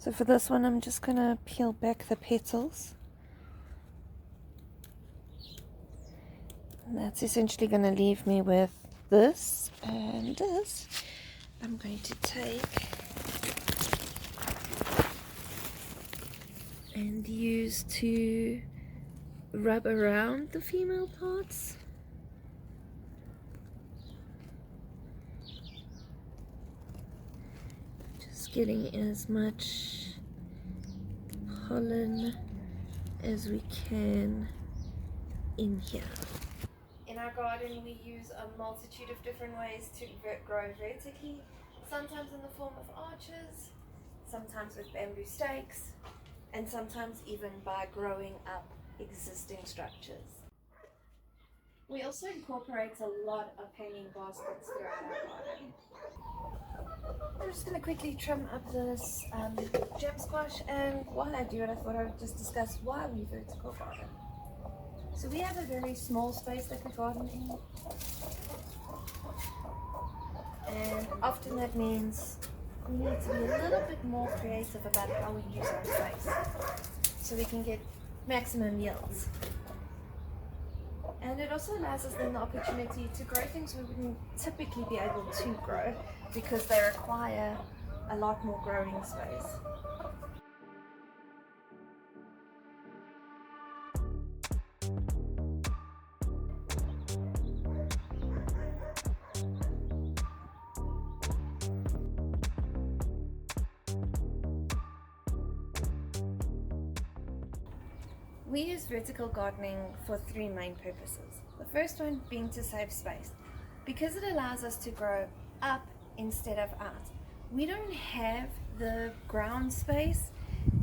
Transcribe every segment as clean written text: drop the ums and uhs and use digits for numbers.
So for this one, I'm just going to peel back the petals. And that's essentially going to leave me with this and this. I'm going to take and use to rub around the female parts. Just getting as much pollen as we can in here. In our garden we use a multitude of different ways to grow vertically, sometimes in the form of arches, sometimes with bamboo stakes, and sometimes even by growing up existing structures. We also incorporate a lot of hanging baskets throughout our garden. I'm just going to quickly trim up this gem squash, and while I do it I thought I would just discuss why we vertical garden. So we have a very small space that we garden in, and often that means we need to be a little bit more creative about how we use our space so we can get maximum yields. And it also allows us then the opportunity to grow things we wouldn't typically be able to grow because they require a lot more growing space. We use vertical gardening for three main purposes. The first one being to save space, because it allows us to grow up instead of out. We don't have the ground space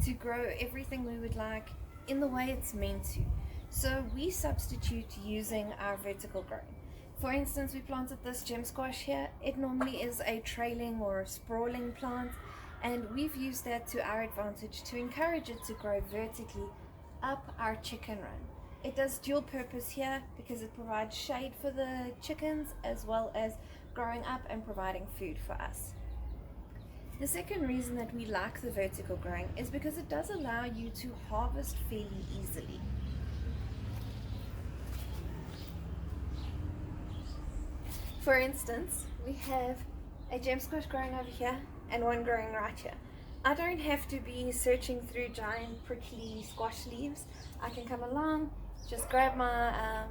to grow everything we would like in the way it's meant to. So we substitute using our vertical growing. For instance, we planted this gem squash here. It normally is a trailing or a sprawling plant, and we've used that to our advantage to encourage it to grow vertically up our chicken run. It does dual purpose here because it provides shade for the chickens as well as growing up and providing food for us. The second reason that we like the vertical growing is because it does allow you to harvest fairly easily. For instance, we have a gem squash growing over here and one growing right here. I don't have to be searching through giant prickly squash leaves. I can come along, just grab my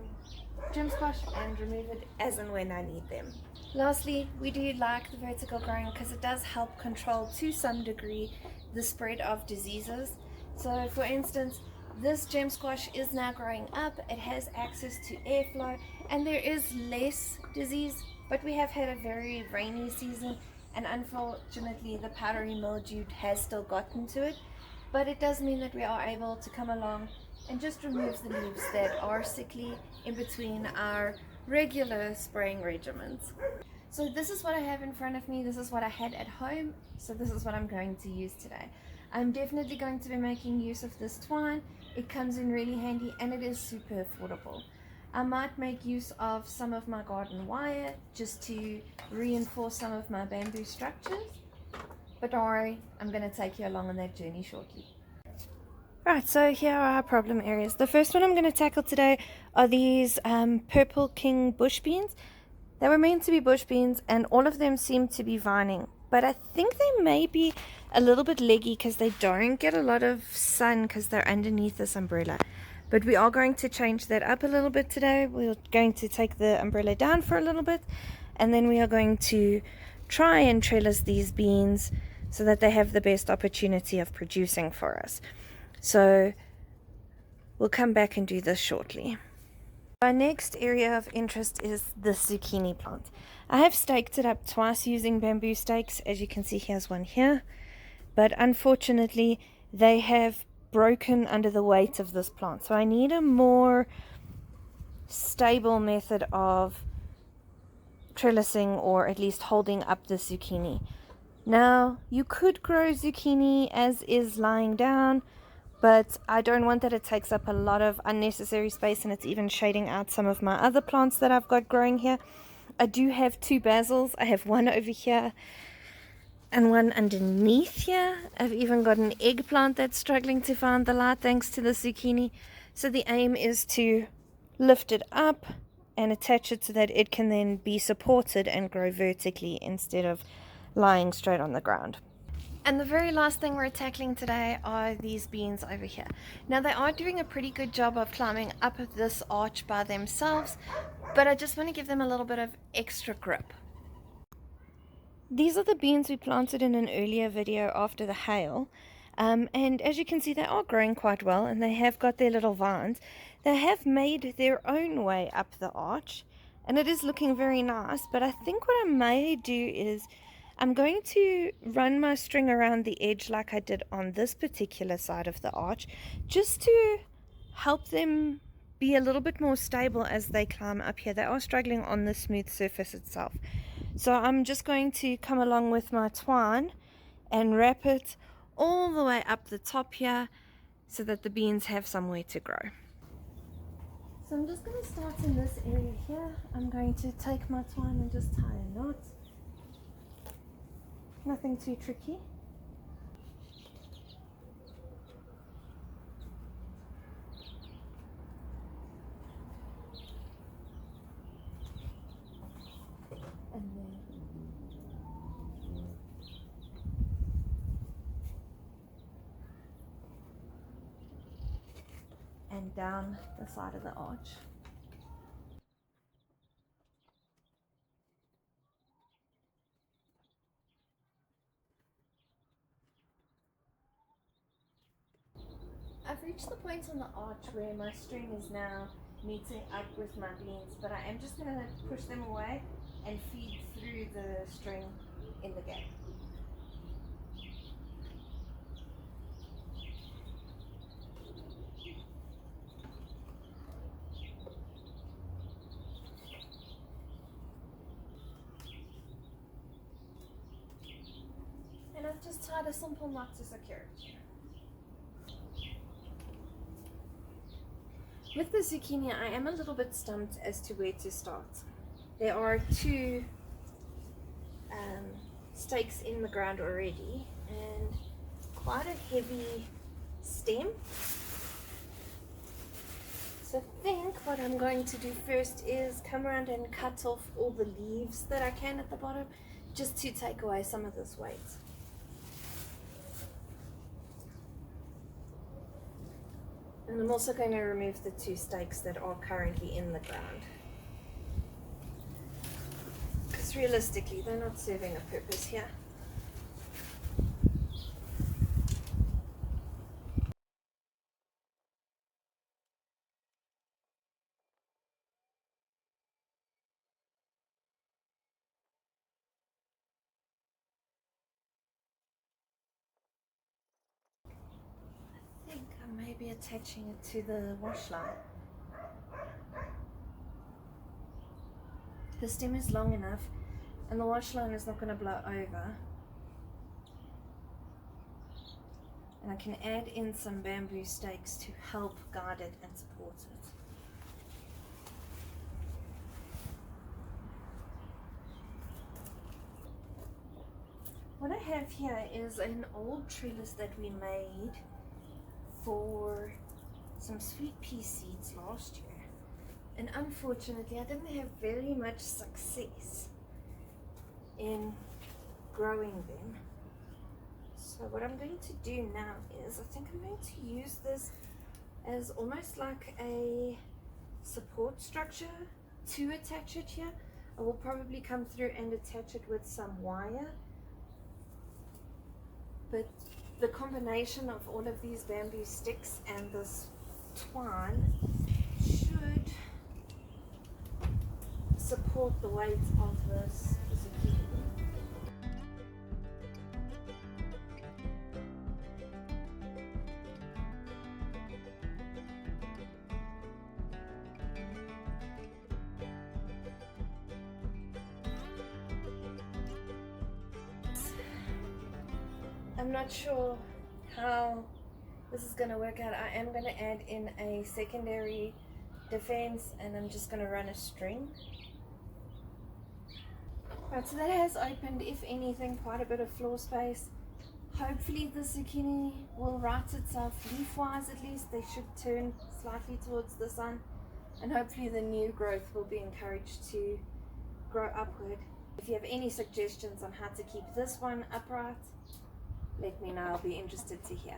gem squash and remove it as and when I need them. Lastly, we do like the vertical growing because it does help control to some degree the spread of diseases. So for instance, this gem squash is now growing up, it has access to airflow, and there is less disease, but we have had a very rainy season, and unfortunately the powdery mildew has still gotten to it, but it does mean that we are able to come along and just remove the leaves that are sickly in between our regular spraying regimens. So this is what I have in front of me, this is what I had at home, so this is what I'm going to use today. I'm definitely going to be making use of this twine. It comes in really handy and it is super affordable. I might make use of some of my garden wire just to reinforce some of my bamboo structures. But don't worry, I'm going to take you along on that journey shortly. Right, so here are our problem areas. The first one I'm going to tackle today are these purple king bush beans. They were meant to be bush beans and all of them seem to be vining. But I think they may be a little bit leggy because they don't get a lot of sun because they're underneath this umbrella. But we are going to change that up a little bit today. We're going to take the umbrella down for a little bit, and then we are going to try and trellis these beans so that they have the best opportunity of producing for us. So we'll come back and do this shortly. Our next area of interest is the zucchini plant. I have staked it up twice using bamboo stakes. As you can see, here's one here. But unfortunately, they have broken under the weight of this plant. So I need a more stable method of trellising, or at least holding up the zucchini. Now, you could grow zucchini as is lying down, but I don't want that. It takes up a lot of unnecessary space and it's even shading out some of my other plants that I've got growing here. I do have two basils. I have one over here and one underneath here. I've even got an eggplant that's struggling to find the light thanks to the zucchini. So the aim is to lift it up and attach it so that it can then be supported and grow vertically instead of lying straight on the ground. And the very last thing we're tackling today are these beans over here. Now they are doing a pretty good job of climbing up this arch by themselves, but I just want to give them a little bit of extra grip. These are the beans we planted in an earlier video after the hail. And as you can see, they are growing quite well, and they have got their little vines. They have made their own way up the arch, and it is looking very nice. But I think what I may do is I'm going to run my string around the edge like I did on this particular side of the arch, just to help them be a little bit more stable as they climb up here. They are struggling on the smooth surface itself. So I'm just going to come along with my twine and wrap it all the way up the top here so that the beans have somewhere to grow. So I'm just going to start in this area here. I'm going to take my twine and just tie a knot. Nothing too tricky. And then and down the side of the arch. I've reached the point on the arch where my string is now meeting up with my beans, but I am just going to push them away and feed through the string in the gap. And I've just tied a simple knot to secure it. With the zucchini, I am a little bit stumped as to where to start. There are two stakes in the ground already and quite a heavy stem. So I think what I'm going to do first is come around and cut off all the leaves that I can at the bottom, just to take away some of this weight. And I'm also going to remove the two stakes that are currently in the ground, because realistically they're not serving a purpose here. I think I may be attaching it to the wash line. The stem is long enough and the wash line is not going to blow over. And I can add in some bamboo stakes to help guide it and support it. What I have here is an old trellis that we made for some sweet pea seeds last year. And unfortunately, I didn't have very much success in growing them. So what I'm going to do now is, I think I'm going to use this as almost like a support structure to attach it here. I will probably come through and attach it with some wire. But the combination of all of these bamboo sticks and this twine should support the weight of this zucchini. I'm not sure how this is going to work out. I am going to add in a secondary defense, and I'm just going to run a string. Right, so that has opened, if anything, quite a bit of floor space. Hopefully the zucchini will right itself, leaf-wise at least. They should turn slightly towards the sun, and hopefully the new growth will be encouraged to grow upward. If you have any suggestions on how to keep this one upright, let me know. I'll be interested to hear.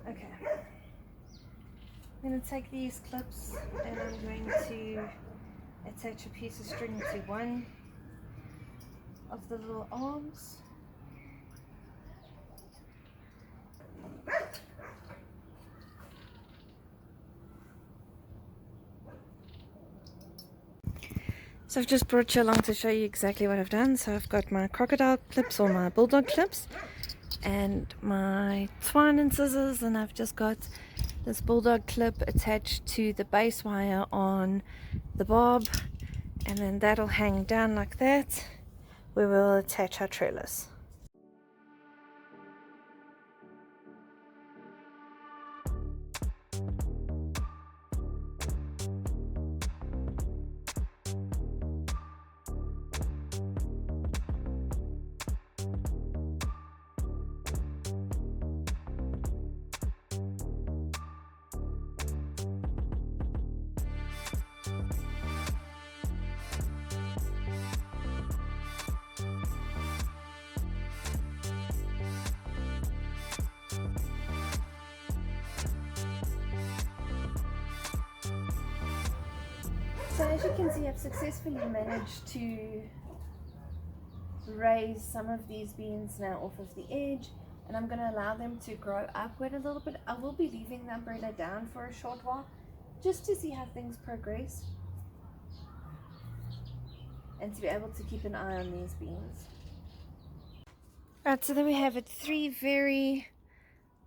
Okay, I'm going to take these clips and I'm going to attach a piece of string to one of the little arms. So I've just brought you along to show you exactly what I've done. So I've got my crocodile clips or my bulldog clips and my twine and scissors, and I've just got this bulldog clip attached to the base wire on the bob, and then that'll hang down like that where we'll attach our trellis. So as you can see, I've successfully managed to raise some of these beans now off of the edge, and I'm going to allow them to grow upward a little bit. I will be leaving the umbrella down for a short while just to see how things progress and to be able to keep an eye on these beans. Right, so there we have it, 3 very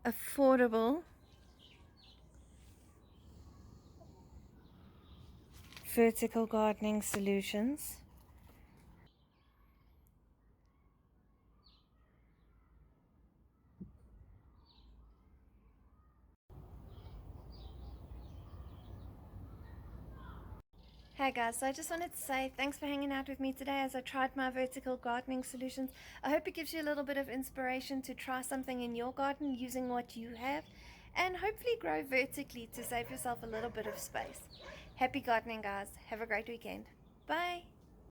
affordable vertical gardening solutions. Hey guys, so I just wanted to say thanks for hanging out with me today as I tried my vertical gardening solutions. I hope it gives you a little bit of inspiration to try something in your garden using what you have, and hopefully grow vertically to save yourself a little bit of space. Happy gardening guys, have a great weekend. Bye!